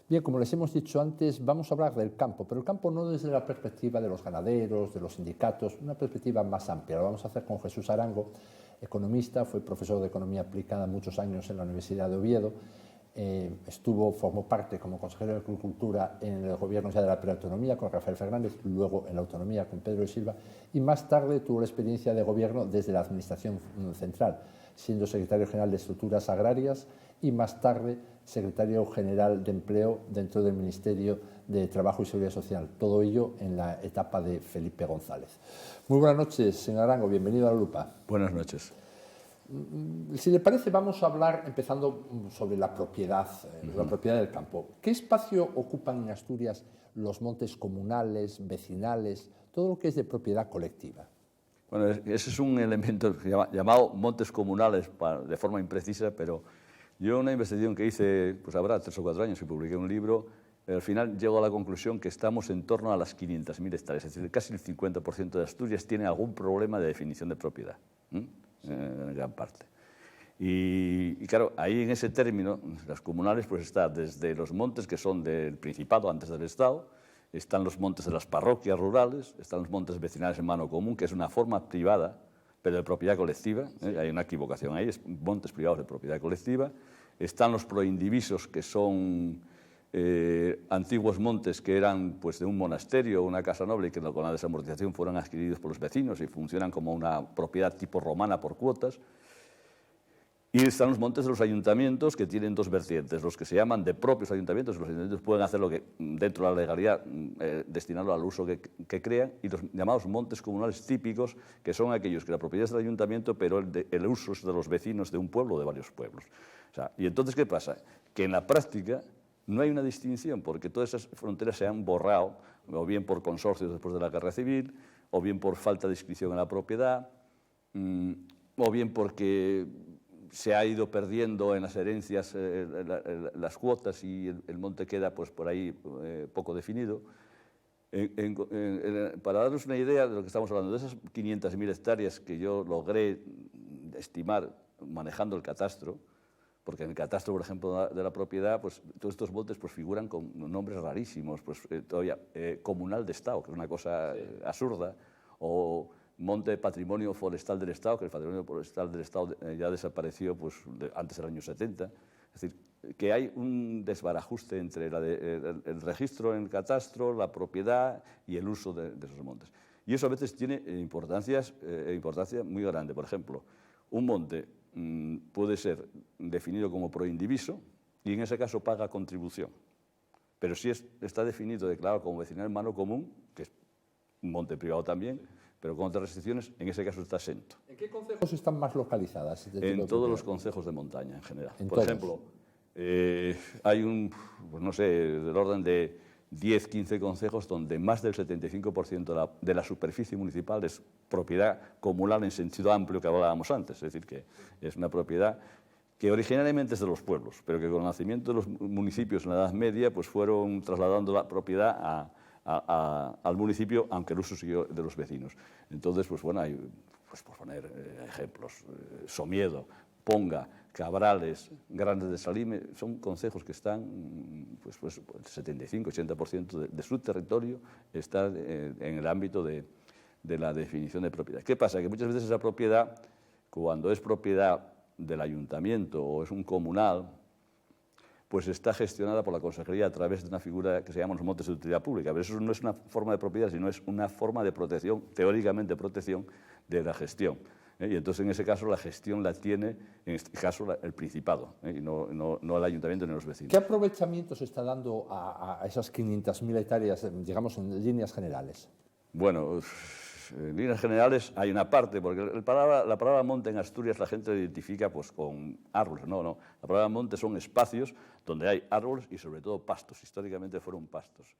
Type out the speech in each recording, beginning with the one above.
Bien, como les hemos dicho antes, vamos a hablar del campo, pero el campo no desde la perspectiva de los ganaderos, de los sindicatos, una perspectiva más amplia. Lo vamos a hacer con Jesús Arango, economista, fue profesor de Economía Aplicada muchos años en la Universidad de Oviedo, formó parte como consejero de Agricultura en el gobierno ya de la preautonomía con Rafael Fernández, luego en la autonomía con Pedro de Silva, y más tarde tuvo la experiencia de gobierno desde la Administración Central, siendo secretario general de Estructuras Agrarias y más tarde secretario general de Empleo dentro del Ministerio de Trabajo y Seguridad Social. Todo ello en la etapa de Felipe González. Muy buenas noches, señor Arango. Bienvenido a La Lupa. Buenas noches. Si le parece, vamos a hablar, empezando sobre la propiedad del campo. ¿Qué espacio ocupan en Asturias los montes comunales, vecinales, todo lo que es de propiedad colectiva? Bueno, ese es un elemento llamado montes comunales de forma imprecisa, pero yo una investigación que hice, pues habrá 3 o 4 años, y publiqué un libro, al final llego a la conclusión que estamos en torno a las 500.000 hectáreas, es decir, casi el 50% de Asturias tiene algún problema de definición de propiedad, en gran parte. Y claro, ahí en ese término, las comunales, pues está desde los montes que son del Principado, antes del Estado, están los montes de las parroquias rurales, están los montes vecinales en mano común, que es una forma privada, pero de propiedad colectiva, hay una equivocación ahí, es montes privados de propiedad colectiva. Están los proindivisos, que son antiguos montes que eran pues, de un monasterio o una casa noble y que con la desamortización fueron adquiridos por los vecinos y funcionan como una propiedad tipo romana por cuotas. Y están los montes de los ayuntamientos, que tienen 2 vertientes, los que se llaman de propios ayuntamientos, los ayuntamientos pueden hacer lo que dentro de la legalidad, destinarlo al uso que crean, y los llamados montes comunales típicos, que son aquellos que la propiedad es del ayuntamiento, pero el uso es de los vecinos de un pueblo o de varios pueblos. O sea, y entonces, ¿qué pasa? Que en la práctica no hay una distinción, porque todas esas fronteras se han borrado, o bien por consorcios después de la Guerra Civil, o bien por falta de inscripción en la propiedad, o bien porque se ha ido perdiendo en las herencias las cuotas y el monte queda pues, por ahí poco definido. Para daros una idea de lo que estamos hablando, de esas 500.000 hectáreas que yo logré estimar manejando el catastro, porque en el catastro, por ejemplo, de la propiedad, pues, todos estos montes pues, figuran con nombres rarísimos, pues, todavía comunal de Estado, que es una cosa absurda, o monte de patrimonio forestal del Estado, que el patrimonio forestal del Estado ya desapareció pues, antes del año 70. Es decir, que hay un desbarajuste entre el registro en el catastro, la propiedad y el uso de esos montes. Y eso a veces tiene importancia muy grande. Por ejemplo, un monte puede ser definido como proindiviso y en ese caso paga contribución. Pero si está definido, declarado como vecinal en mano común, que es un monte privado también, pero con otras restricciones, en ese caso está exento. ¿En qué concejos están más localizadas? En todos los concejos de montaña, en general. Por ejemplo, hay pues no sé, del orden de 10, 15 concejos donde más del 75% de la superficie municipal es propiedad comunal en sentido amplio que hablábamos antes. Es decir, que es una propiedad que originariamente es de los pueblos, pero que con el nacimiento de los municipios en la Edad Media pues fueron trasladando la propiedad al municipio, aunque el uso siguió de los vecinos. Entonces, pues bueno, hay, pues, por poner ejemplos, Somiedo, Ponga, Cabrales, Grandes de Salime, son concejos que están, pues el 75-80% de su territorio está en el ámbito de la definición de propiedad. ¿Qué pasa? Que muchas veces esa propiedad, cuando es propiedad del ayuntamiento o es un comunal, pues está gestionada por la Consejería a través de una figura que se llama los montes de utilidad pública. Pero eso no es una forma de propiedad, sino es una forma de protección, teóricamente protección, de la gestión. Y entonces, en ese caso, la gestión la tiene, en este caso, el Principado, y no el ayuntamiento ni los vecinos. ¿Qué aprovechamiento se está dando a esas 500.000 hectáreas, digamos, en líneas generales? Bueno, en líneas generales hay una parte, porque la palabra monte en Asturias la gente lo identifica pues, con árboles. No. La palabra monte son espacios donde hay árboles y sobre todo pastos. Históricamente fueron pastos.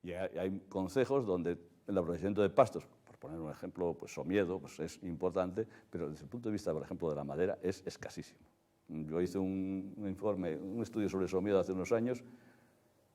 Y hay concejos donde el aprovechamiento de pastos, por poner un ejemplo, pues Somiedo pues, es importante, pero desde el punto de vista, por ejemplo, de la madera es escasísimo. Yo hice un estudio sobre Somiedo hace unos años.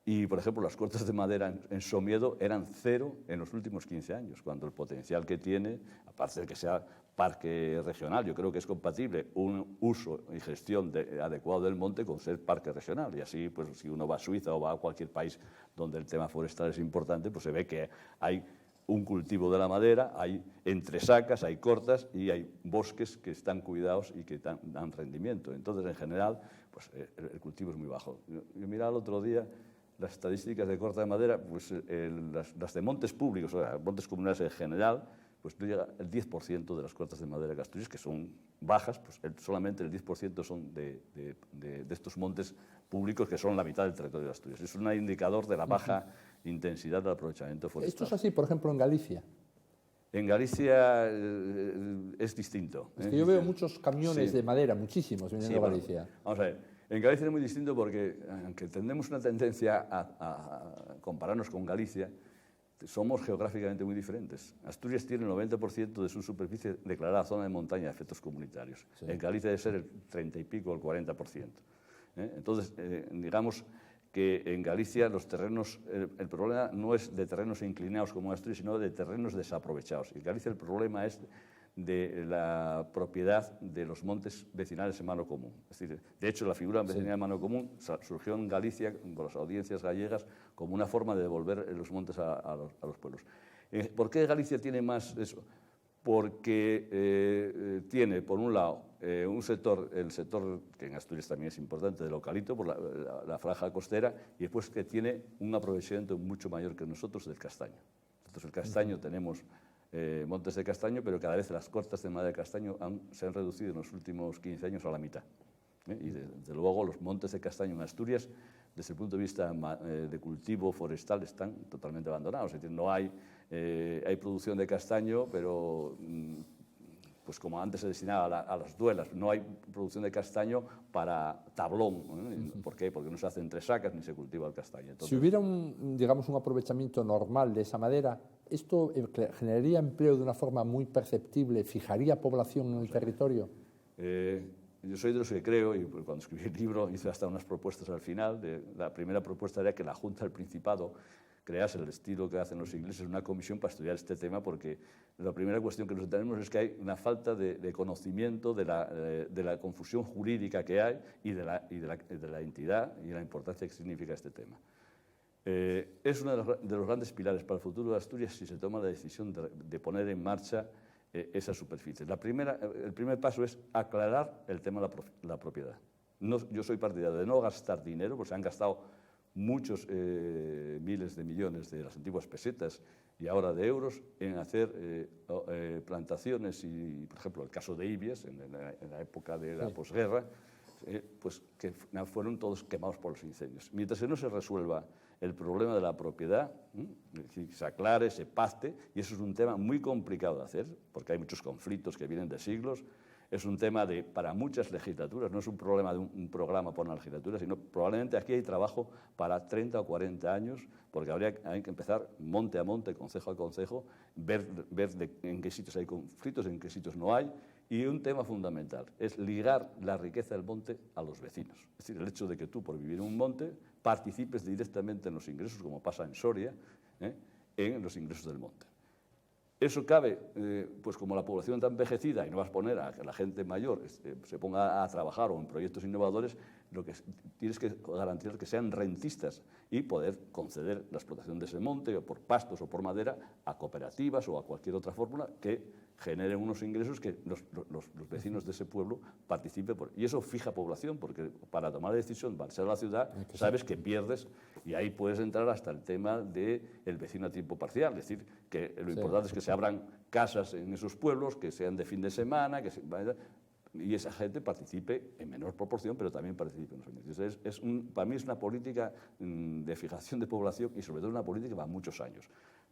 Y, por ejemplo, las cortes de madera en Somiedo eran 0 en los últimos 15 años, cuando el potencial que tiene, aparte de que sea parque regional. Yo creo que es compatible un uso y gestión adecuado del monte con ser parque regional. Y así, pues, si uno va a Suiza o va a cualquier país donde el tema forestal es importante, pues se ve que hay un cultivo de la madera, hay entresacas, hay cortas y hay bosques que están cuidados y que dan rendimiento. Entonces, en general, pues el cultivo es muy bajo. Yo miraba el otro día las estadísticas de corta de madera, pues las de montes públicos, o sea, montes comunales en general, pues no llega el 10% de las cortas de madera de Asturias, que son bajas, pues solamente el 10% son de estos montes públicos, que son la mitad del territorio de Asturias. Es un indicador de la baja intensidad del aprovechamiento forestal. ¿Esto es así, por ejemplo, en Galicia? En Galicia es distinto. Es que yo veo muchos camiones de madera, muchísimos, viniendo a Galicia. Bueno, vamos a ver, en Galicia es muy distinto porque, aunque tenemos una tendencia a compararnos con Galicia, somos geográficamente muy diferentes. Asturias tiene el 90% de su superficie declarada zona de montaña de efectos comunitarios. Sí. En Galicia debe ser el 30 y pico, el 40%. Entonces, digamos que en Galicia los terrenos, el problema no es de terrenos inclinados como en Asturias, sino de terrenos desaprovechados. En Galicia el problema es de la propiedad de los montes vecinales en mano común. Es decir, de hecho, la figura vecinal en mano común surgió en Galicia, con las audiencias gallegas, como una forma de devolver los montes a los pueblos. ¿Por qué Galicia tiene más eso? Porque tiene, por un lado, un sector, el sector que en Asturias también es importante, del eucalipto, por la franja costera, y después que tiene un aprovechamiento mucho mayor que nosotros del castaño. Nosotros el castaño tenemos montes de castaño, pero cada vez las cortas de madera de castaño se han reducido en los últimos 15 años a la mitad. Y desde luego los montes de castaño en Asturias, desde el punto de vista de cultivo forestal, están totalmente abandonados. Es decir, no hay producción de castaño, pero pues como antes se destinaba a las duelas, no hay producción de castaño para tablón. ¿Por qué? Porque no se hacen entresacas ni se cultiva el castaño. Entonces, si hubiera digamos, un aprovechamiento normal de esa madera, ¿esto generaría empleo de una forma muy perceptible? ¿Fijaría población en el territorio? Yo soy de los que creo, y cuando escribí el libro hice hasta unas propuestas al final. La primera propuesta era que la Junta del Principado crease, el estilo que hacen los ingleses, una comisión para estudiar este tema, porque la primera cuestión que nos tenemos es que hay una falta de conocimiento de la confusión jurídica que hay y de la entidad y la importancia que significa este tema. Es uno de los grandes pilares para el futuro de Asturias si se toma la decisión de poner en marcha esa superficie. El primer paso es aclarar el tema de la propiedad. Yo soy partidario de no gastar dinero, porque se han gastado muchos miles de millones de las antiguas pesetas y ahora de euros en hacer plantaciones y, por ejemplo, el caso de Ibias, en la época de la posguerra, pues que fueron todos quemados por los incendios. Mientras que no se resuelva el problema de la propiedad, se aclare, se pacte, y eso es un tema muy complicado de hacer, porque hay muchos conflictos que vienen de siglos. Es un tema para muchas legislaturas, no es un problema de un programa por una legislatura, sino probablemente aquí hay trabajo para 30 o 40 años, porque hay que empezar monte a monte, concejo a concejo, ver en qué sitios hay conflictos, en qué sitios no hay. Y un tema fundamental es ligar la riqueza del monte a los vecinos. Es decir, el hecho de que tú, por vivir en un monte, participes directamente en los ingresos, como pasa en Soria, en los ingresos del monte. Eso cabe, pues como la población está envejecida y no vas a poner a que la gente mayor se ponga a trabajar o en proyectos innovadores, lo que tienes que garantizar que sean rentistas y poder conceder la explotación de ese monte, o por pastos o por madera, a cooperativas o a cualquier otra fórmula que generen unos ingresos que los vecinos de ese pueblo participen. Y eso fija población, porque para tomar la decisión para ser a la ciudad, sabes que pierdes, y ahí puedes entrar hasta el tema del vecino a tiempo parcial. Es decir, que lo importante es que se abran casas en esos pueblos, que sean de fin de semana, y esa gente participe en menor proporción, pero también participe en los beneficios. Para mí es una política de fijación de población y sobre todo una política que va a muchos años.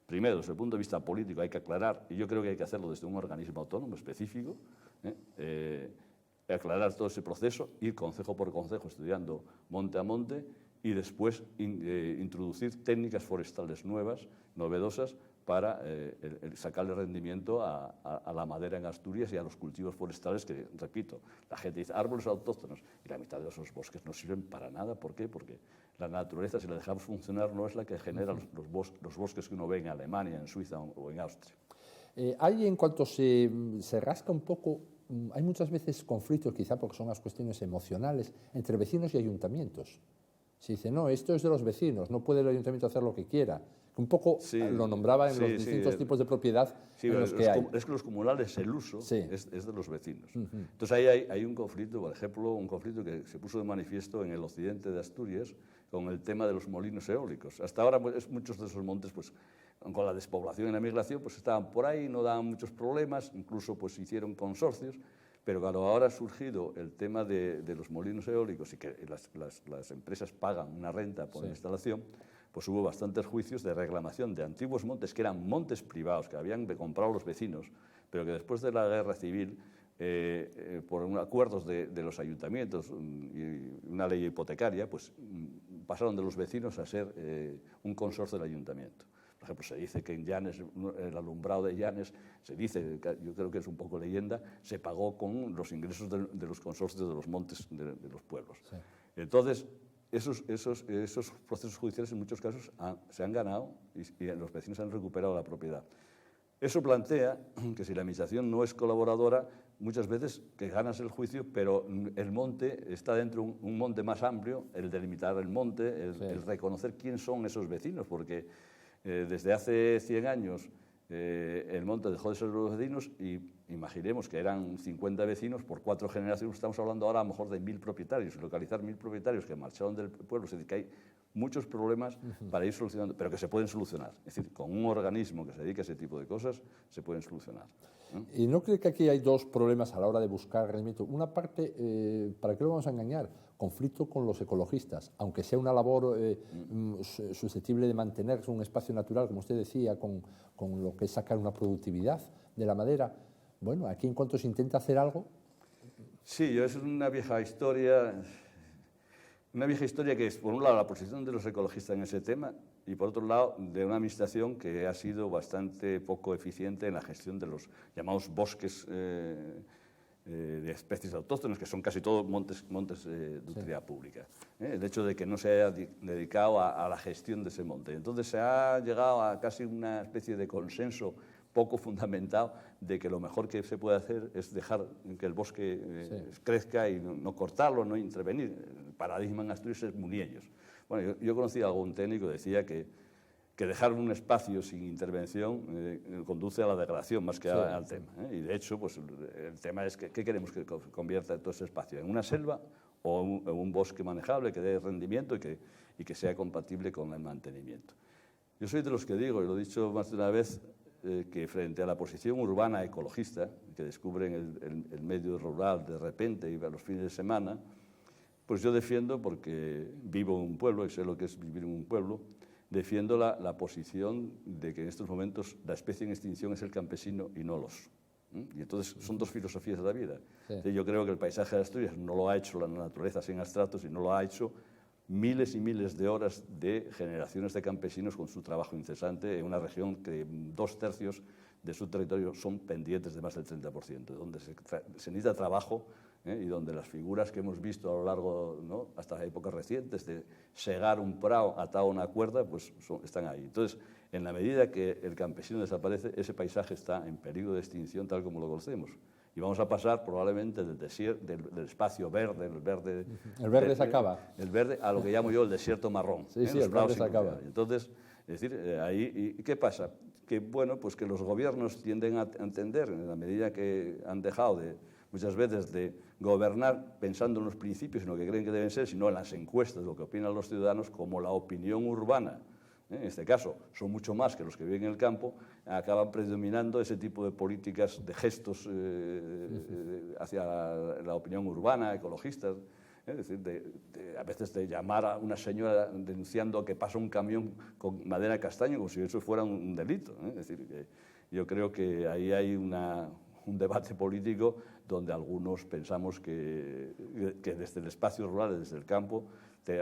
Primero, desde el punto de vista político hay que aclarar, y yo creo que hay que hacerlo desde un organismo autónomo específico, aclarar todo ese proceso, ir concejo por concejo estudiando monte a monte, y después introducir técnicas forestales nuevas, novedosas, para sacarle rendimiento a la madera en Asturias y a los cultivos forestales que, repito, la gente dice árboles autóctonos, y la mitad de esos bosques no sirven para nada. ¿Por qué? Porque la naturaleza, si la dejamos funcionar, no es la que genera los bosques que uno ve en Alemania, en Suiza o en Austria. Hay, en cuanto se rasca un poco, hay muchas veces conflictos, quizá porque son las cuestiones emocionales, entre vecinos y ayuntamientos. Se dice, no, esto es de los vecinos, no puede el ayuntamiento hacer lo que quiera. Un poco lo nombraba en los distintos tipos de propiedad en los que hay. Es que los comunales, el uso es de los vecinos. Entonces ahí hay un conflicto, por ejemplo, un conflicto que se puso de manifiesto en el occidente de Asturias con el tema de los molinos eólicos. Hasta ahora muchos de esos montes, pues, con la despoblación y la migración, pues estaban por ahí, no daban muchos problemas, incluso pues hicieron consorcios. Pero claro, ahora ha surgido el tema de los molinos eólicos y que las empresas pagan una renta por instalación, pues hubo bastantes juicios de reclamación de antiguos montes, que eran montes privados, que habían comprado los vecinos, pero que después de la guerra civil, por acuerdos de los ayuntamientos y una ley hipotecaria, pues pasaron de los vecinos a ser un consorcio del ayuntamiento. Por ejemplo, se dice que en Llanes, el alumbrado de Llanes, se dice, yo creo que es un poco leyenda, se pagó con los ingresos de los consorcios de los montes de los pueblos. Sí. Entonces, esos procesos judiciales en muchos casos se han ganado y los vecinos han recuperado la propiedad. Eso plantea que si la administración no es colaboradora, muchas veces que ganas el juicio, pero el monte está dentro de un monte más amplio, el delimitar el monte, el reconocer quién son esos vecinos, porque desde hace 100 años el monte dejó de ser de los vecinos y imaginemos que eran 50 vecinos por 4 generaciones, estamos hablando ahora a lo mejor de 1000 propietarios, y localizar 1000 propietarios que marcharon del pueblo, es decir, que hay muchos problemas para ir solucionando, pero que se pueden solucionar. Es decir, con un organismo que se dedique a ese tipo de cosas, se pueden solucionar. ¿Y no cree que aquí hay dos problemas a la hora de buscar rendimiento? Una parte, ¿para qué lo vamos a engañar? Conflicto con los ecologistas, aunque sea una labor susceptible de mantenerse un espacio natural, como usted decía, con lo que es sacar una productividad de la madera. Bueno, aquí en cuanto se intenta hacer algo... Sí, es una vieja historia... Una vieja historia que es, por un lado, la posición de los ecologistas en ese tema y, por otro lado, de una administración que ha sido bastante poco eficiente en la gestión de los llamados bosques de especies autóctonas, que son casi todos montes de utilidad pública. El hecho de que no se haya dedicado a la gestión de ese monte. Entonces se ha llegado a casi una especie de consenso poco fundamentado de que lo mejor que se puede hacer es dejar que el bosque crezca y no cortarlo, no intervenir. El paradigma en Asturias es Muniellos. Bueno, yo conocí a algún técnico que decía que dejar un espacio sin intervención conduce a la degradación más que al tema. Y de hecho, pues, el tema es ¿qué queremos que convierta todo ese espacio? ¿En una selva o en un bosque manejable que dé rendimiento y que sea compatible con el mantenimiento? Yo soy de los que digo, y lo he dicho más de una vez, que frente a la posición urbana ecologista, que descubren el medio rural de repente y a los fines de semana, pues yo defiendo, porque vivo en un pueblo y sé lo que es vivir en un pueblo, defiendo la posición de que en estos momentos la especie en extinción es el campesino y no el oso. Y entonces son dos filosofías de la vida. Sí. Yo creo que el paisaje de Asturias no lo ha hecho la naturaleza sin abstratos, sino lo ha hecho miles y miles de horas de generaciones de campesinos con su trabajo incesante en una región que 2/3 de su territorio son pendientes de más del 30%, donde se necesita trabajo y donde las figuras que hemos visto a lo largo, ¿no?, hasta épocas recientes, de segar un prado atado a una cuerda, pues están ahí. Entonces, en la medida que el campesino desaparece, ese paisaje está en peligro de extinción tal como lo conocemos. Y vamos a pasar probablemente del espacio verde, el verde se acaba. El verde a lo que llamo yo el desierto marrón. Sí, el verde se acaba. Entonces, es decir, ahí, ¿qué pasa? Que, bueno, pues que los gobiernos tienden a entender, en la medida que han dejado muchas veces de gobernar pensando en los principios, en lo que creen que deben ser, sino en las encuestas, lo que opinan los ciudadanos, como la opinión urbana, en este caso son mucho más que los que viven en el campo, acaban predominando ese tipo de políticas, de gestos hacia la opinión urbana, ecologistas, es decir, a veces de llamar a una señora denunciando que pasa un camión con madera de castaño como si eso fuera un delito. Es decir, que yo creo que ahí hay un debate político donde algunos pensamos que desde el espacio rural, desde el campo,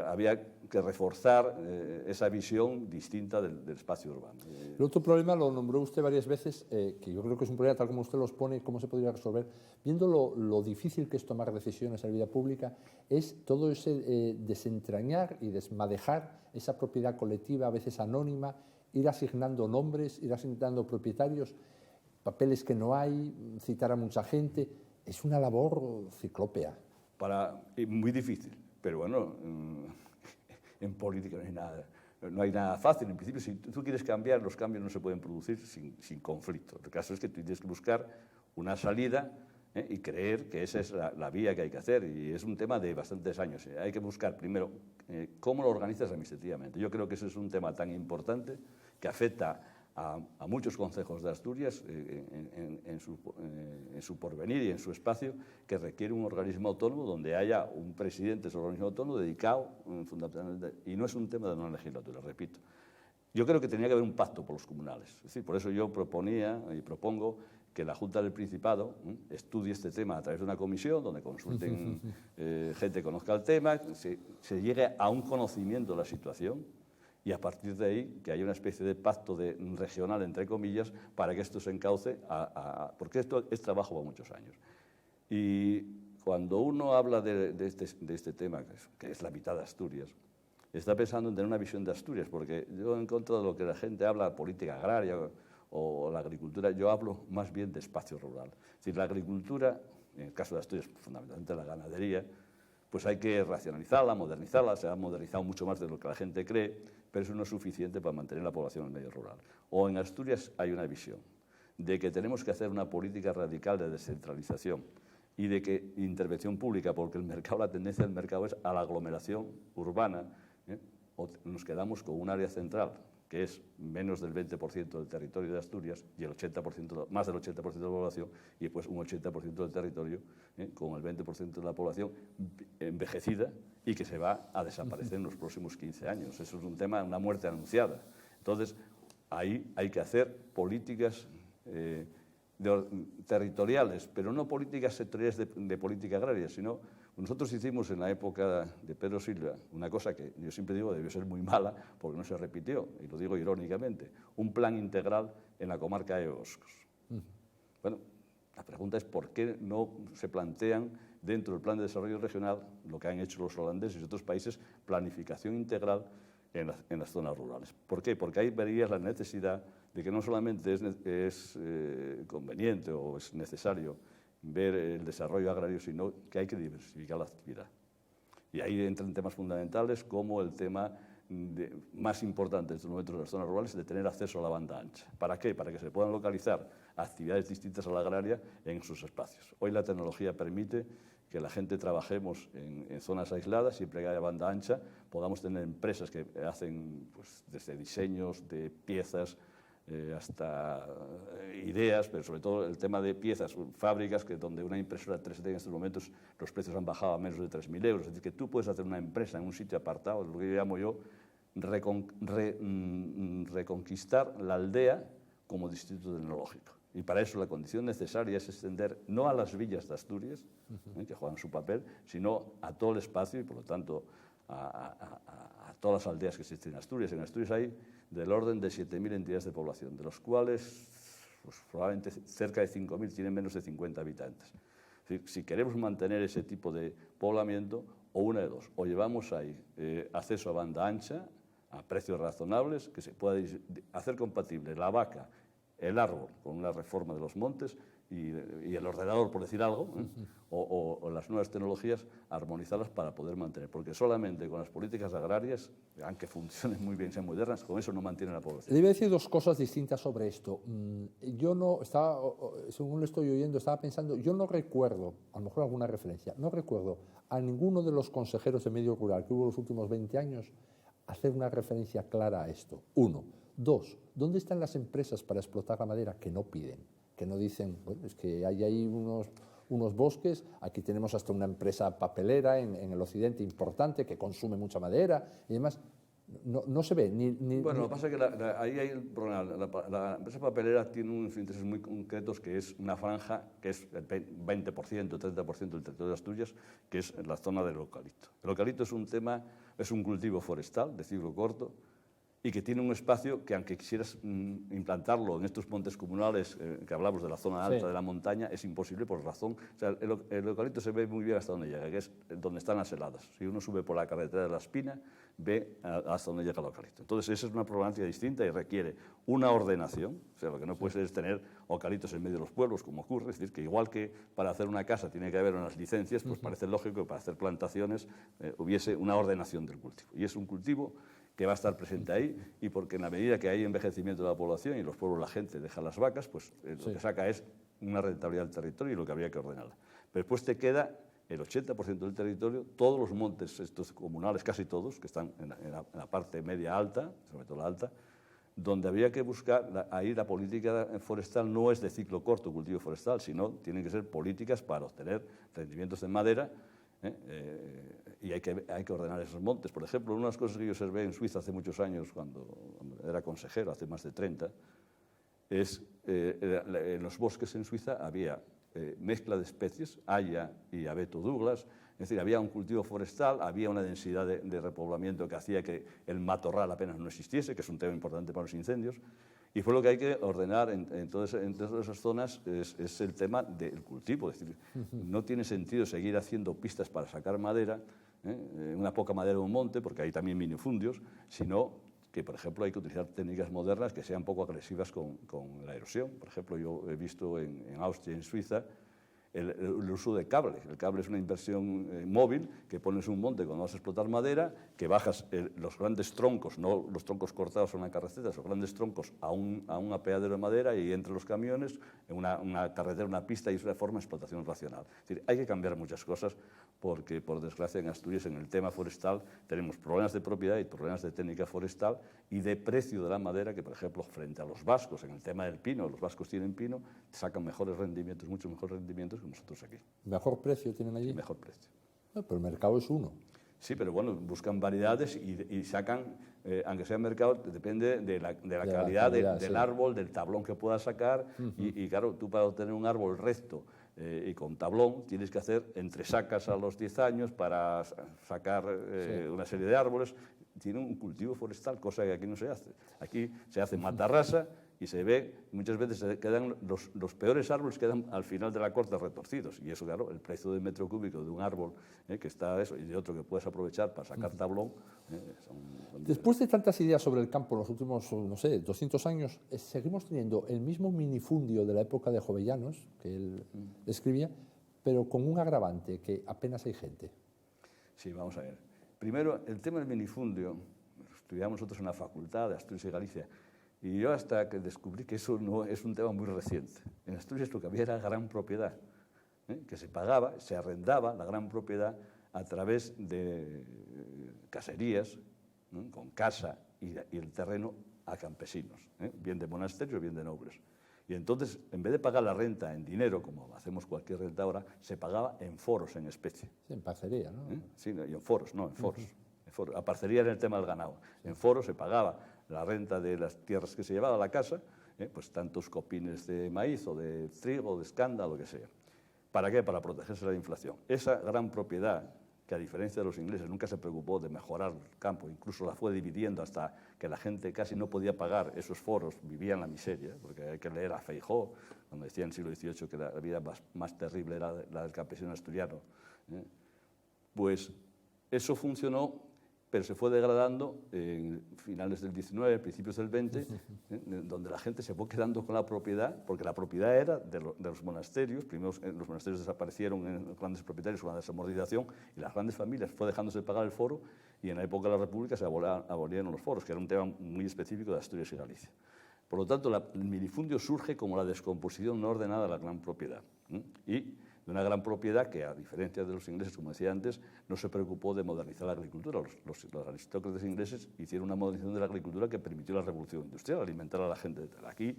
había que reforzar esa visión distinta del espacio urbano. El otro problema lo nombró usted varias veces, que yo creo que es un problema tal como usted los pone, cómo se podría resolver. Viendo lo difícil que es tomar decisiones en la vida pública, es todo ese desentrañar y desmadejar esa propiedad colectiva, a veces anónima, ir asignando nombres, ir asignando propietarios. papeles que no hay, citar a mucha gente. Es una labor ciclópea. Muy difícil, pero bueno, en política no hay nada fácil. En principio, si tú quieres cambiar, los cambios no se pueden producir sin conflicto. El caso es que tú tienes que buscar una salida y creer que esa es la vía que hay que hacer. Y es un tema de bastantes años. Hay que buscar primero cómo lo organizas administrativamente. Yo creo que ese es un tema tan importante que afecta a muchos concejos de Asturias en su porvenir y en su espacio, que requiere un organismo autónomo donde haya un presidente de ese organismo autónomo dedicado fundamentalmente, y no es un tema de una legislatura, repito. Yo creo que tenía que haber un pacto por los comunales. Es decir, por eso yo proponía y propongo que la Junta del Principado estudie este tema a través de una comisión donde consulten gente que conozca el tema, se llegue a un conocimiento de la situación, y a partir de ahí que haya una especie de pacto regional, entre comillas, para que esto se encauce, porque esto es trabajo para muchos años. Y cuando uno habla de este tema, que es la mitad de Asturias, está pensando en tener una visión de Asturias, porque yo, en contra de lo que la gente habla, política agraria o la agricultura, yo hablo más bien de espacio rural. Es decir, la agricultura, en el caso de Asturias, fundamentalmente la ganadería, pues hay que racionalizarla, modernizarla. Se ha modernizado mucho más de lo que la gente cree, pero eso no es suficiente para mantener la población en el medio rural. O en Asturias hay una visión de que tenemos que hacer una política radical de descentralización y de que intervención pública, porque el mercado, la tendencia del mercado es a la aglomeración urbana, o nos quedamos con un área central que es menos del 20% del territorio de Asturias y el 80%, más del 80% de la población, y después un 80% del territorio con el 20% de la población envejecida y que se va a desaparecer en los próximos 15 años. Eso es un tema, una muerte anunciada. Entonces, ahí hay que hacer políticas territoriales, pero no políticas sectoriales de política agraria, sino nosotros hicimos en la época de Pedro Silva una cosa que yo siempre digo debió ser muy mala porque no se repitió, y lo digo irónicamente, un plan integral en la comarca de Boscos. Bueno, la pregunta es por qué no se plantean dentro del plan de desarrollo regional lo que han hecho los holandeses y otros países, planificación integral en las zonas rurales. ¿Por qué? Porque ahí verías la necesidad de que no solamente es conveniente o es necesario ver el desarrollo agrario, sino que hay que diversificar la actividad. Y ahí entran temas fundamentales como el tema más importante en estos momentos en las zonas rurales, de tener acceso a la banda ancha. ¿Para qué? Para que se puedan localizar actividades distintas a la agraria en sus espacios. Hoy la tecnología permite que la gente trabajemos en zonas aisladas, siempre que haya banda ancha, podamos tener empresas que hacen pues, desde diseños de piezas, hasta ideas, pero sobre todo el tema de piezas, fábricas donde una impresora 3D en estos momentos los precios han bajado a menos de 3.000 euros. Es decir, que tú puedes hacer una empresa en un sitio apartado, lo que yo llamo reconquistar la aldea como distrito tecnológico. Y para eso la condición necesaria es extender no a las villas de Asturias, que juegan su papel, sino a todo el espacio y, por lo tanto, a todas las aldeas que existen en Asturias. En Asturias hay del orden de 7.000 entidades de población, de los cuales pues, probablemente cerca de 5.000 tienen menos de 50 habitantes. Es decir, si queremos mantener ese tipo de poblamiento, o una de dos, o llevamos ahí acceso a banda ancha, a precios razonables, que se pueda hacer compatible la vaca, el árbol, con una reforma de los montes, y el ordenador, por decir algo, o las nuevas tecnologías, armonizarlas para poder mantener. Porque solamente con las políticas agrarias, aunque funcionen muy bien, sean modernas, con eso no mantienen la población. Le iba a decir dos cosas distintas sobre esto. Yo no estaba, según lo estoy oyendo, estaba pensando, yo no recuerdo, a lo mejor alguna referencia, no recuerdo a ninguno de los consejeros de medio rural que hubo los últimos 20 años hacer una referencia clara a esto. Uno. Dos, ¿dónde están las empresas para explotar la madera que no piden? Que no dicen, bueno, es que hay ahí unos bosques, aquí tenemos hasta una empresa papelera en el occidente importante que consume mucha madera y demás. No se ve ni... Bueno, lo que pasa es que ahí hay el problema. La empresa papelera tiene unos intereses muy concretos, que es una franja que es el 20%, 30% del territorio de Asturias, que es la zona del eucalipto. El eucalipto es un cultivo forestal de ciclo corto, y que tiene un espacio que, aunque quisieras implantarlo en estos montes comunales que hablamos de la zona alta de la montaña, es imposible por razón. O sea, el eucalipto se ve muy bien hasta donde llega, que es donde están las heladas. Si uno sube por la carretera de La Espina, ve hasta donde llega el eucalipto. Entonces, esa es una problemática distinta y requiere una ordenación. O sea, lo que no puede ser es tener eucaliptos en medio de los pueblos, como ocurre. Es decir, que igual que para hacer una casa tiene que haber unas licencias, pues parece lógico que para hacer plantaciones hubiese una ordenación del cultivo. Y es un cultivo que va a estar presente ahí, y porque en la medida que hay envejecimiento de la población y los pueblos, la gente deja las vacas, pues lo que saca es una rentabilidad del territorio y lo que habría que ordenarla. Pero después te queda el 80% del territorio, todos los montes estos comunales, casi todos, que están en la parte media alta, sobre todo la alta, donde habría que buscar, ahí la política forestal no es de ciclo corto, cultivo forestal, sino tienen que ser políticas para obtener rendimientos de madera, y hay que ordenar esos montes. Por ejemplo, una de las cosas que yo observé en Suiza hace muchos años, cuando era consejero, hace más de 30, es en los bosques en Suiza había mezcla de especies, haya y abeto Douglas, es decir, había un cultivo forestal, había una densidad de repoblamiento que hacía que el matorral apenas no existiese, que es un tema importante para los incendios, y fue lo que hay que ordenar en todas esas zonas, es el tema del cultivo. Es decir, no tiene sentido seguir haciendo pistas para sacar madera, una poca madera de un monte, porque hay también minifundios, sino que, por ejemplo, hay que utilizar técnicas modernas que sean poco agresivas con la erosión. Por ejemplo, yo he visto en Austria, en Suiza, el uso de cable. El cable es una inversión móvil que pones un monte cuando vas a explotar madera, que bajas los grandes troncos, no los troncos cortados en una carretera, los grandes troncos a un apeadero de madera y entre los camiones, en una carretera, una pista, y es una forma de explotación racional. Es decir, hay que cambiar muchas cosas porque, por desgracia, en Asturias, en el tema forestal, tenemos problemas de propiedad y problemas de técnica forestal y de precio de la madera, que, por ejemplo, frente a los vascos, en el tema del pino, los vascos tienen pino, sacan mejores rendimientos, mucho mejores rendimientos que nosotros aquí. ¿Mejor precio tienen allí? Mejor precio. Pero el mercado es uno. Sí, pero bueno, buscan variedades y sacan, aunque sea mercado, depende de la calidad del árbol, del tablón que puedas sacar. Y claro, tú para obtener un árbol recto y con tablón tienes que hacer entresacas a los 10 años para sacar una serie de árboles. Tiene un cultivo forestal, cosa que aquí no se hace. Aquí se hace matarrasa y se ve, muchas veces se quedan los peores árboles quedan al final de la corta retorcidos. Y eso, claro, el precio de metro cúbico de un árbol que está eso y de otro que puedes aprovechar para sacar tablón. Después de tantas ideas sobre el campo en los últimos, no sé, 200 años, seguimos teniendo el mismo minifundio de la época de Jovellanos, que él escribía, pero con un agravante, que apenas hay gente. Sí, vamos a ver. Primero, el tema del minifundio, lo estudiamos nosotros en la Facultad de Asturias y Galicia, y yo hasta que descubrí que eso no es un tema muy reciente. En Asturias lo que había era gran propiedad, que se pagaba, se arrendaba la gran propiedad a través de caserías, con casa y el terreno a campesinos, bien de monasterios, bien de nobles. Y entonces, en vez de pagar la renta en dinero, como hacemos cualquier renta ahora, se pagaba en foros, en especie. Sí, en parcería, ¿no? Sí, y en foros, no, en foros. La parcería era el tema del ganado. En foros se pagaba la renta de las tierras que se llevaba a la casa, pues tantos copines de maíz o de trigo, de escanda, lo que sea. ¿Para qué? Para protegerse de la inflación. Esa gran propiedad, que a diferencia de los ingleses nunca se preocupó de mejorar el campo, incluso la fue dividiendo hasta que la gente casi no podía pagar esos foros, vivía en la miseria, porque hay que leer a Feijóo, cuando decía en el siglo XVIII que la vida más terrible era la del campesino asturiano. Pues eso funcionó, pero se fue degradando en finales del XIX, principios del XX, donde la gente se fue quedando con la propiedad, porque la propiedad era de los monasterios. Primero los monasterios desaparecieron en los grandes propietarios con la desamortización, y las grandes familias fue dejándose de pagar el foro, y en la época de la República se abolieron los foros, que era un tema muy específico de Asturias y Galicia. Por lo tanto, el minifundio surge como la descomposición no ordenada de la gran propiedad. Y de una gran propiedad que, a diferencia de los ingleses, como decía antes, no se preocupó de modernizar la agricultura. Los aristócratas ingleses hicieron una modernización de la agricultura que permitió la revolución industrial, alimentar a la gente. Aquí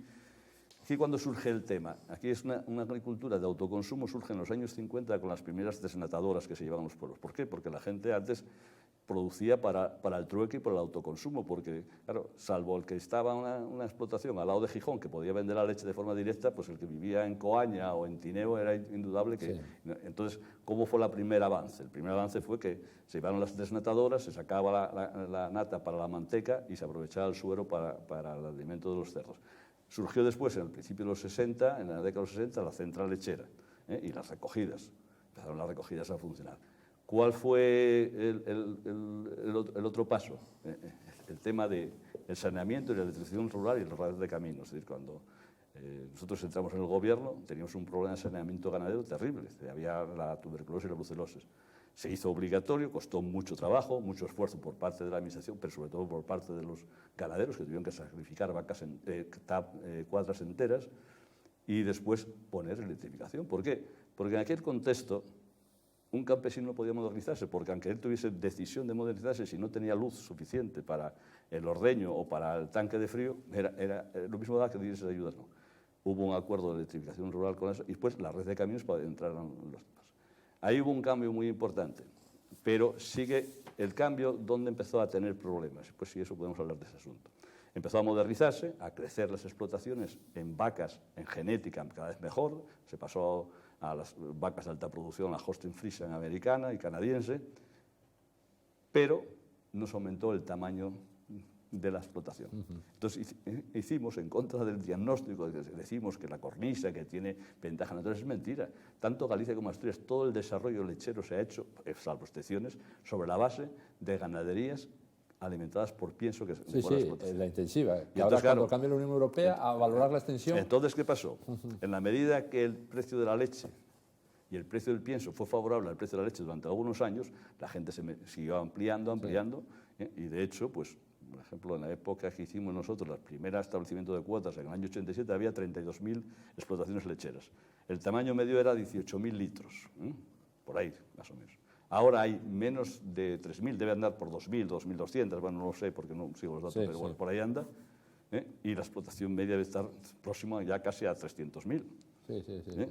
cuando surge el tema, aquí es una agricultura de autoconsumo, surge en los años 50 con las primeras desnatadoras que se llevaban los pueblos. ¿Por qué? Porque la gente antes producía para el trueque y para el autoconsumo, porque, claro, salvo el que estaba una explotación al lado de Gijón, que podía vender la leche de forma directa, pues el que vivía en Coaña o en Tineo era indudable que... Sí. Entonces, ¿cómo fue el primer avance? El primer avance fue que se llevaron las desnatadoras, se sacaba la nata para la manteca y se aprovechaba el suero para el alimento de los cerdos. Surgió después, en el principio de los 60, en la década de los 60, la central lechera y las recogidas. Empezaron las recogidas a funcionar. ¿Cuál fue el otro paso? El tema del saneamiento y la electrificación rural y las redes de caminos. Es decir, cuando nosotros entramos en el gobierno, teníamos un problema de saneamiento ganadero terrible. Había la tuberculosis y la brucelosis. Se hizo obligatorio, costó mucho trabajo, mucho esfuerzo por parte de la administración, pero sobre todo por parte de los ganaderos, que tuvieron que sacrificar cuadras enteras, y después poner electrificación. ¿Por qué? Porque en aquel contexto un campesino no podía modernizarse, porque aunque él tuviese decisión de modernizarse, si no tenía luz suficiente para el ordeño o para el tanque de frío, era lo mismo que diese ayudas. No. Hubo un acuerdo de electrificación rural con eso, y después la red de caminos para entrar en los demás. Ahí hubo un cambio muy importante, pero sigue el cambio donde empezó a tener problemas. Pues sí, eso podemos hablar de ese asunto. Empezó a modernizarse, a crecer las explotaciones en vacas, en genética cada vez mejor. Se pasó a las vacas de alta producción, la Holstein Friesian americana y canadiense, pero nos aumentó el tamaño de la explotación. Entonces hicimos, en contra del diagnóstico, decimos que la cornisa, que tiene ventaja natural, es mentira. Tanto Galicia como Asturias, todo el desarrollo lechero se ha hecho, salvo excepciones, sobre la base de ganaderías alimentadas por pienso que sí, la intensiva. Y ahora, cuando cambia la Unión Europea a valorar la extensión... Entonces, ¿qué pasó? En la medida que el precio de la leche y el precio del pienso fue favorable al precio de la leche durante algunos años, la gente siguió ampliando, y de hecho, pues, por ejemplo, en la época que hicimos nosotros el primer establecimiento de cuotas, en el año 87, había 32.000 explotaciones lecheras. El tamaño medio era 18.000 litros, por ahí, más o menos. Ahora hay menos de 3.000, debe andar por 2.000, 2.200, bueno, no lo sé porque no sigo los datos, pero bueno, por ahí anda, y la explotación media debe estar próxima ya casi a 300.000. Sí.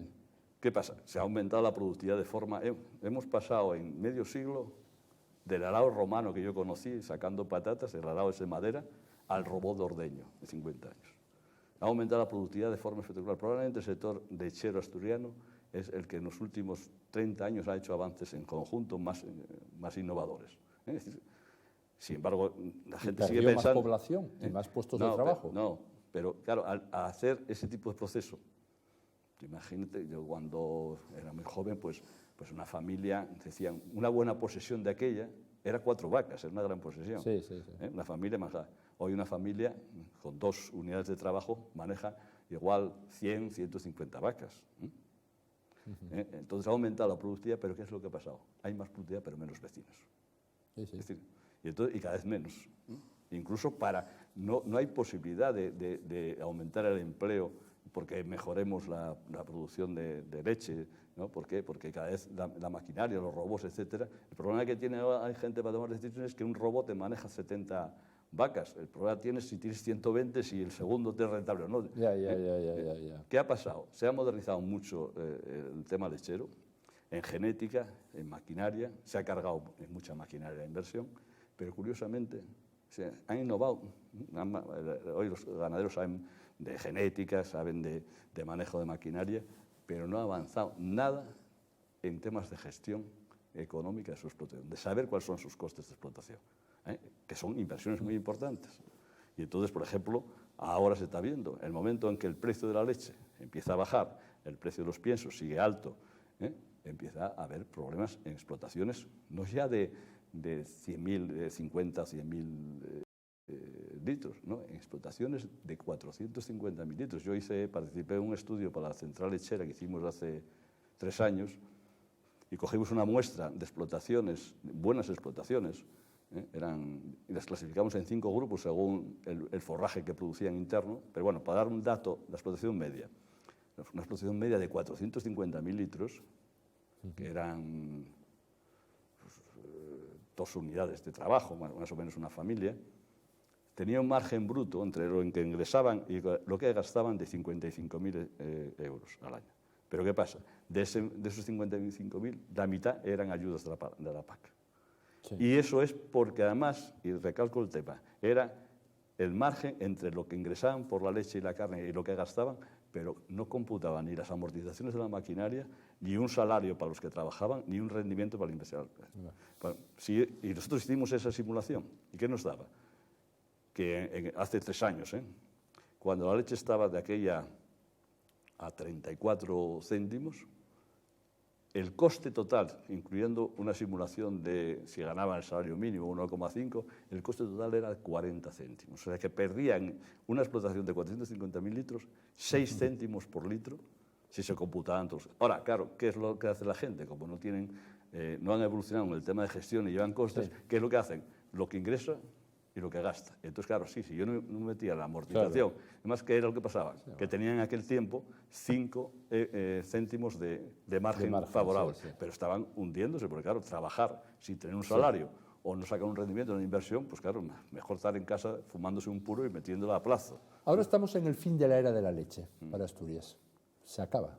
¿Qué pasa? Se ha aumentado la productividad de forma... hemos pasado en medio siglo del arado romano que yo conocí, sacando patatas, el arado es de madera, al robot de ordeño, de 50 años. Ha aumentado la productividad de forma espectacular. Probablemente el sector lechero asturiano es el que en los últimos 30 años ha hecho avances en conjunto más innovadores. Es decir, sin embargo, la gente sigue pensando... más población y más puestos de trabajo. Pero claro, al hacer ese tipo de proceso, imagínate, yo cuando era muy joven, pues una familia, decían, una buena posesión de aquella era 4 vacas, era una gran posesión. Sí. Una familia manejaba. Hoy una familia con 2 unidades de trabajo maneja igual 100, 150 vacas. Entonces ha aumentado la productividad, pero ¿qué es lo que ha pasado? Hay más productividad, pero menos vecinos. Es decir, y cada vez menos. Incluso no hay posibilidad de aumentar el empleo porque mejoremos la producción de leche, ¿no? ¿Por qué? Porque cada vez la maquinaria, los robots, etcétera. El problema que hay gente para tomar decisiones es que un robot te maneja 70 vacas. El problema tienes si tienes 120, si el segundo te es rentable o no. Ya. ¿Qué ha pasado? Se ha modernizado mucho el tema lechero, en genética, en maquinaria, se ha cargado en mucha maquinaria de inversión, pero curiosamente se han innovado. Hoy los ganaderos saben de genética, saben de manejo de maquinaria, pero no ha avanzado nada en temas de gestión económica de su explotación, de saber cuáles son sus costes de explotación, que son inversiones muy importantes. Y entonces, por ejemplo, ahora se está viendo, el momento en que el precio de la leche empieza a bajar, el precio de los piensos sigue alto, empieza a haber problemas en explotaciones, no ya de 100.000, de 50, 100.000 litros, ¿no? En explotaciones de 450.000 litros. Yo participé en un estudio para la central lechera que hicimos hace 3 años y cogimos una muestra de explotaciones, buenas explotaciones, y las clasificamos en 5 grupos según el forraje que producían interno, pero bueno, para dar un dato, la explotación media, una explotación media de 450.000 litros, que eran 2 unidades de trabajo, más o menos una familia, tenía un margen bruto entre lo que ingresaban y lo que gastaban de 55.000 euros al año. Pero ¿qué pasa? De esos 55.000, la mitad eran ayudas de la PAC. Sí. Y eso es porque además, y recalco el tema, era el margen entre lo que ingresaban por la leche y la carne y lo que gastaban, pero no computaban ni las amortizaciones de la maquinaria, ni un salario para los que trabajaban, ni un rendimiento para el inversor. Bueno, y nosotros hicimos esa simulación. ¿Y qué nos daba? Que hace 3 años, cuando la leche estaba de aquella a 34 céntimos, el coste total, incluyendo una simulación de si ganaban el salario mínimo 1,5, el coste total era de 40 céntimos. O sea que perdían una explotación de 450.000 litros, 6 céntimos por litro, si se computaban todos. Ahora, claro, ¿qué es lo que hace la gente? Como no han evolucionado en el tema de gestión y llevan costes, Sí. ¿qué es lo que hacen? Lo que ingresa y lo que gasta. Entonces, claro, sí, si yo no metía la amortización, además, ¿qué era lo que pasaba? Que tenían en aquel tiempo 5 céntimos de margen favorable, pero estaban hundiéndose, porque claro, trabajar sin tener un salario o no sacar un rendimiento en una inversión, pues claro, mejor estar en casa fumándose un puro y metiéndola a plazo. Ahora estamos en el fin de la era de la leche para Asturias. Se acaba.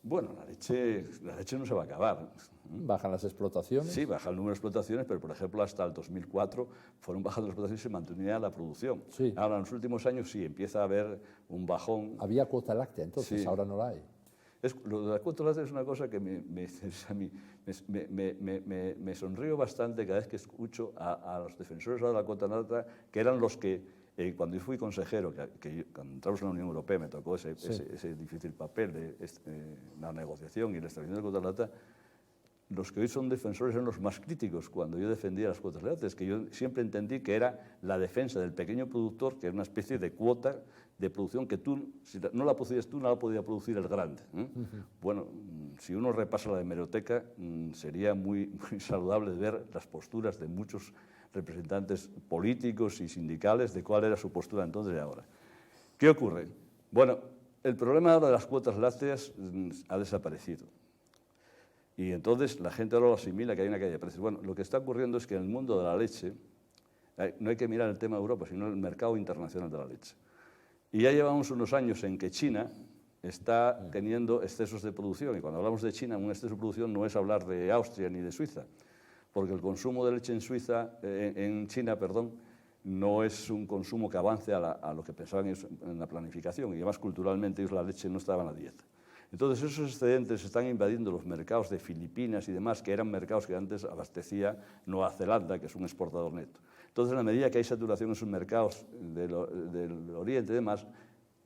Bueno, la leche no se va a acabar. Bajan las explotaciones. Sí, baja el número de explotaciones, pero por ejemplo hasta el 2004 fueron bajando las explotaciones y se mantenía la producción. Sí. Ahora en los últimos años sí, empieza a haber un bajón. Había cuota láctea, entonces Sí. ahora no la hay. Lo de la cuota láctea es una cosa que me sonrío bastante cada vez que escucho a los defensores de la cuota láctea, que eran los que, cuando yo fui consejero, cuando entramos en la Unión Europea me tocó ese difícil papel de la negociación y la extracción de la cuota láctea, los que hoy son defensores eran los más críticos cuando yo defendía las cuotas lácteas, que yo siempre entendí que era la defensa del pequeño productor, que era una especie de cuota de producción que tú, si no la producías tú, no la podía producir el grande. Bueno, si uno repasa la hemeroteca, sería muy saludable ver las posturas de muchos representantes políticos y sindicales de cuál era su postura entonces y ahora. ¿Qué ocurre? Bueno, el problema ahora de las cuotas lácteas ha desaparecido. Y entonces la gente ahora lo asimila que hay una caída de precios. Bueno, lo que está ocurriendo es que en el mundo de la leche, no hay que mirar el tema de Europa, sino el mercado internacional de la leche. Y ya llevamos unos años en que China está teniendo excesos de producción. Y cuando hablamos de China, un exceso de producción no es hablar de Austria ni de Suiza, porque el consumo de leche en China, no es un consumo que avance a lo que pensaban en la planificación. Y además, culturalmente, ellos la leche no estaba en la dieta. Entonces, esos excedentes están invadiendo los mercados de Filipinas y demás, que eran mercados que antes abastecía Nueva Zelanda, que es un exportador neto. Entonces, a medida que hay saturación en sus mercados del Oriente y demás,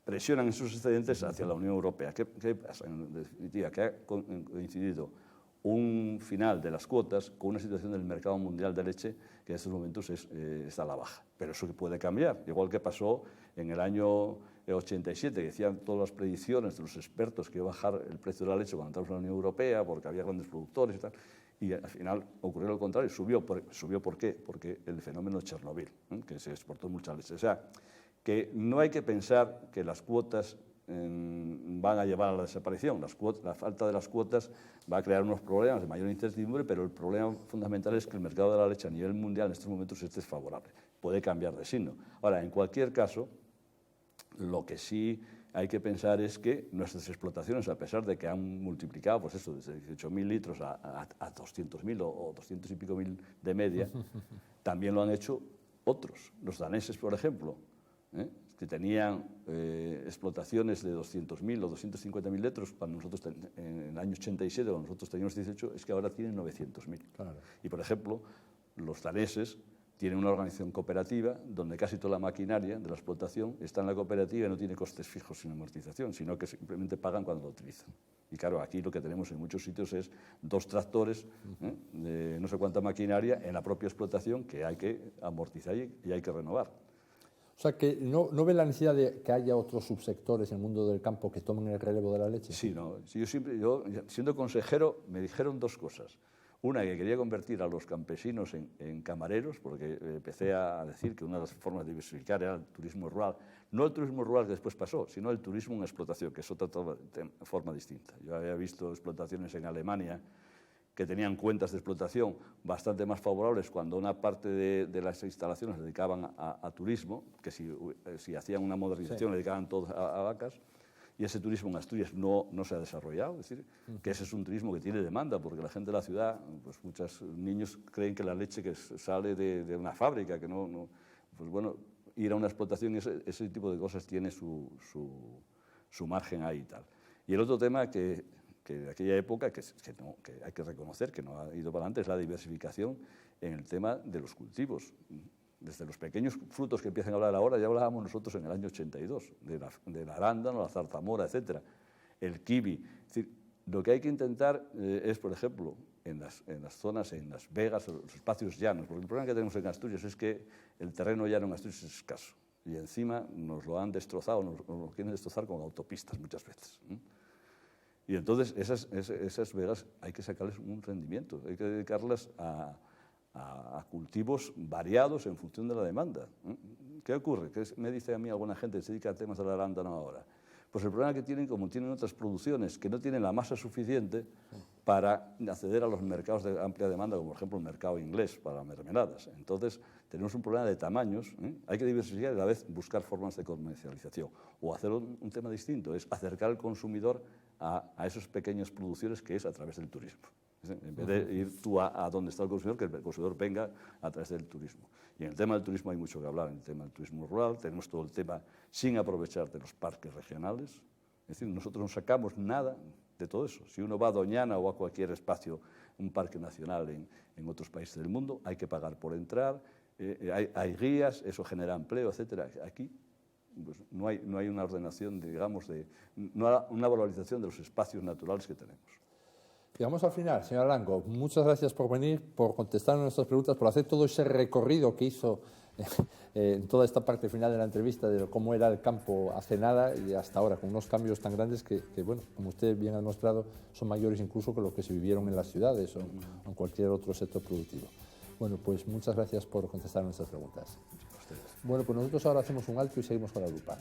presionan esos excedentes hacia la Unión Europea. ¿Qué pasa? En definitiva, que ha coincidido un final de las cuotas con una situación del mercado mundial de leche que en estos momentos está a la baja. Pero eso puede cambiar, igual que pasó en el año 87, que decían todas las predicciones de los expertos que iba a bajar el precio de la leche cuando entramos en la Unión Europea porque había grandes productores y tal, y al final ocurrió lo contrario, subió. ¿Por qué? Porque el fenómeno de Chernobyl, que se exportó mucha leche. O sea, que no hay que pensar que las cuotas van a llevar a la desaparición. La falta de las cuotas va a crear unos problemas de mayor incertidumbre, pero el problema fundamental es que el mercado de la leche a nivel mundial en estos momentos es desfavorable. Puede cambiar de signo. Ahora, en cualquier caso, lo que sí hay que pensar es que nuestras explotaciones, a pesar de que han multiplicado, pues eso, desde 18.000 litros a 200.000 o 200 y pico mil de media, también lo han hecho otros. Los daneses, por ejemplo, que tenían explotaciones de 200.000 o 250.000 litros cuando nosotros en el año 87, cuando nosotros teníamos 18, es que ahora tienen 900.000. Claro. Y, por ejemplo, los daneses tienen una organización cooperativa donde casi toda la maquinaria de la explotación está en la cooperativa y no tiene costes fijos sin amortización, sino que simplemente pagan cuando lo utilizan. Y claro, aquí lo que tenemos en muchos sitios es 2 tractores de no sé cuánta maquinaria en la propia explotación que hay que amortizar y hay que renovar. O sea, que no ve la necesidad de que haya otros subsectores en el mundo del campo que tomen el relevo de la leche. Sí, no. Yo siendo consejero, me dijeron 2 cosas. Una, que quería convertir a los campesinos en camareros, porque empecé a decir que una de las formas de diversificar era el turismo rural. No el turismo rural que después pasó, sino el turismo en explotación, que es otra forma distinta. Yo había visto explotaciones en Alemania que tenían cuentas de explotación bastante más favorables cuando una parte de las instalaciones se dedicaban a turismo, que si hacían una modernización le dedicaban todos a vacas. y ese turismo en Asturias no se ha desarrollado. Es decir, que ese es un turismo que tiene demanda, porque la gente de la ciudad, pues muchos niños creen que la leche que sale de una fábrica, que no, pues bueno, ir a una explotación, ese tipo de cosas tiene su margen ahí y tal. Y el otro tema que de aquella época, que hay que reconocer que no ha ido para adelante, es la diversificación en el tema de los cultivos. Desde los pequeños frutos que empiezan a hablar ahora, ya hablábamos nosotros en el año 82, del arándano, la zarzamora, etcétera, el kiwi. Es decir, lo que hay que intentar es, por ejemplo, en las zonas, en las vegas, los espacios llanos, porque el problema que tenemos en Asturias es que el terreno llano en Asturias es escaso, y encima nos lo han destrozado, nos lo quieren destrozar con autopistas muchas veces. Y entonces esas vegas hay que sacarles un rendimiento, hay que dedicarlas a cultivos variados en función de la demanda. ¿Qué ocurre? ¿Qué me dice a mí alguna gente que se dedica a temas del arándano ahora? Pues el problema que tienen, como tienen otras producciones que no tienen la masa suficiente para acceder a los mercados de amplia demanda, como por ejemplo el mercado inglés para mermeladas. Entonces tenemos un problema de tamaños, hay que diversificar y a la vez buscar formas de comercialización. O hacer un tema distinto, es acercar al consumidor a esas pequeñas producciones que es a través del turismo. En vez de ir tú a donde está el consumidor, que el consumidor venga a través del turismo. Y en el tema del turismo hay mucho que hablar, en el tema del turismo rural, tenemos todo el tema sin aprovechar de los parques regionales. Es decir, nosotros no sacamos nada de todo eso. Si uno va a Doñana o a cualquier espacio, un parque nacional en otros países del mundo, hay que pagar por entrar, hay guías, eso genera empleo, etcétera. Aquí pues, no hay una ordenación, digamos, no hay una valorización de los espacios naturales que tenemos. Llegamos al final, señor Arango. Muchas gracias por venir, por contestar nuestras preguntas, por hacer todo ese recorrido que hizo en toda esta parte final de la entrevista de cómo era el campo hace nada y hasta ahora, con unos cambios tan grandes que bueno, como usted bien ha demostrado, son mayores incluso que lo que se vivieron en las ciudades o en cualquier otro sector productivo. Bueno, pues muchas gracias por contestar nuestras preguntas. Bueno, pues nosotros ahora hacemos un alto y seguimos con la lupa.